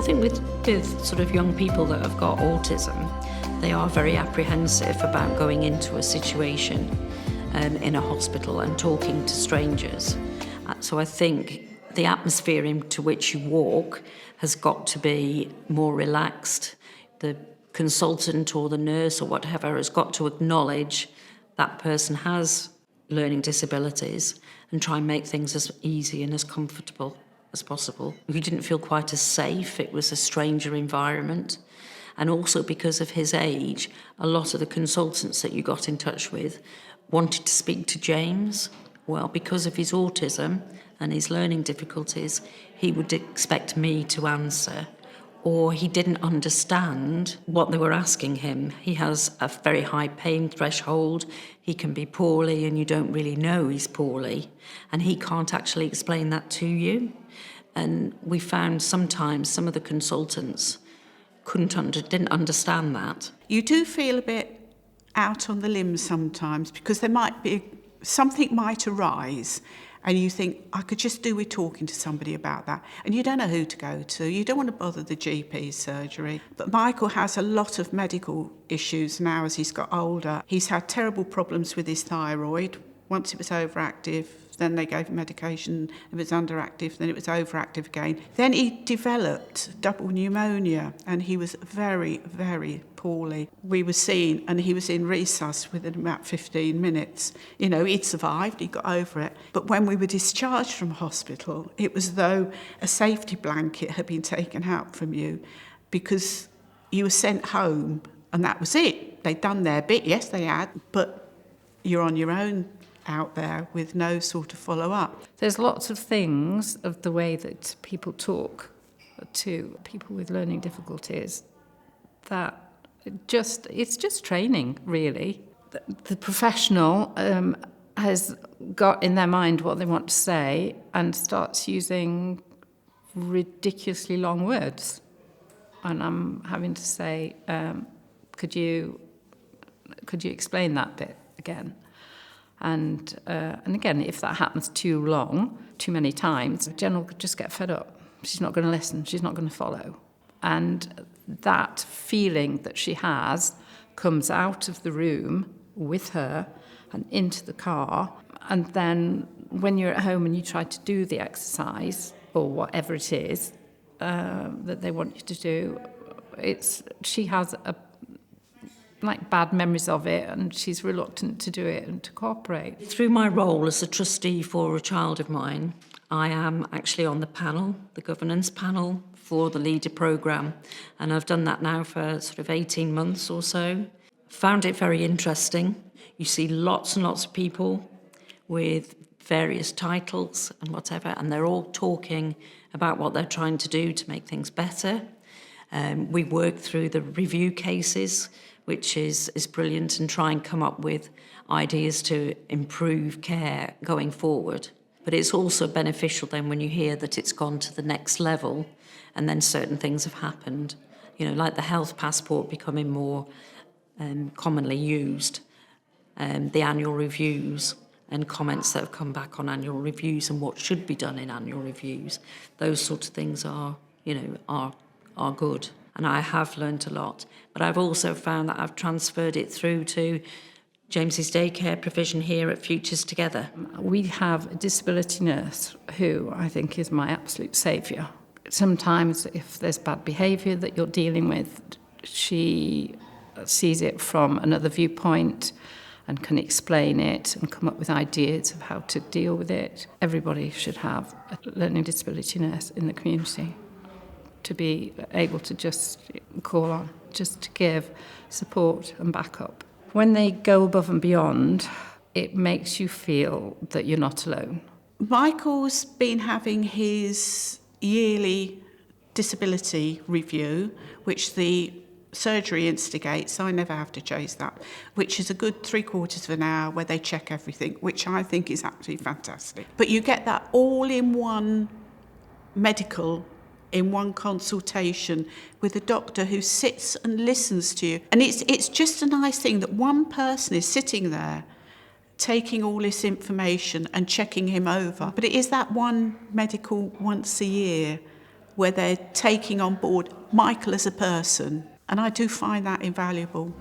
think with sort of young people that have got autism, they are very apprehensive about going into a situation in a hospital and talking to strangers. So I think the atmosphere into which you walk has got to be more relaxed. The consultant or the nurse or whatever has got to acknowledge that person has learning disabilities and try and make things as easy and as comfortable as possible. We didn't feel quite as safe. It was a stranger environment. And also because of his age, a lot of the consultants that you got in touch with wanted to speak to James. Well, because of his autism and his learning difficulties, he would expect me to answer, or he didn't understand what they were asking him. He has a very high pain threshold. He can be poorly and you don't really know he's poorly, and he can't actually explain that to you. And we found sometimes some of the consultants didn't understand that. You do feel a bit out on the limb sometimes, because there might be something might arise and you think, I could just do with talking to somebody about that. And you don't know who to go to. You don't want to bother the GP surgery. But Michael has a lot of medical issues now as he's got older. He's had terrible problems with his thyroid. Once it was overactive, then they gave him medication. If it was underactive, then it was overactive again. Then he developed double pneumonia, and he was very, very poorly. We were seen, and he was in resus within about 15 minutes. You know, he'd survived, he got over it. But when we were discharged from hospital, it was as though a safety blanket had been taken out from you, because you were sent home, and that was it. They'd done their bit, yes, they had, but you're on your own out there with no sort of follow-up. There's lots of things of the way that people talk to people with learning difficulties that it's just training, really. The professional has got in their mind what they want to say and starts using ridiculously long words. And I'm having to say, could you explain that bit again? And again, if that happens too many times, the general could just get fed up. She's not going to listen. She's not going to follow. And that feeling that she has comes out of the room with her and into the car. And then when you're at home and you try to do the exercise or whatever it is that they want you to do, she has bad memories of it, and she's reluctant to do it and to cooperate. Through my role as a trustee for a child of mine, I am actually on the panel, the governance panel for the LEADER programme, and I've done that now for sort of 18 months or so. Found it very interesting. You see lots and lots of people with various titles and whatever, and they're all talking about what they're trying to do to make things better. We work through the review cases, which is brilliant, and try and come up with ideas to improve care going forward. But it's also beneficial then when you hear that it's gone to the next level and then certain things have happened, like the health passport becoming more commonly used, the annual reviews and comments that have come back on annual reviews and what should be done in annual reviews. Those sorts of things are good. And I have learnt a lot. But I've also found that I've transferred it through to James's daycare provision here at Futures Together. We have a disability nurse who I think is my absolute saviour. Sometimes if there's bad behaviour that you're dealing with, she sees it from another viewpoint and can explain it and come up with ideas of how to deal with it. Everybody should have a learning disability nurse in the community to be able to just call on, just to give support and backup. When they go above and beyond, it makes you feel that you're not alone. Michael's been having his yearly disability review, which the surgery instigates. I never have to chase that, which is a good 3/4 of an hour where they check everything, which I think is absolutely fantastic. But you get that all in one medical, in one consultation with a doctor who sits and listens to you. And it's just a nice thing that one person is sitting there taking all this information and checking him over. But it is that one medical once a year where they're taking on board Michael as a person. And I do find that invaluable.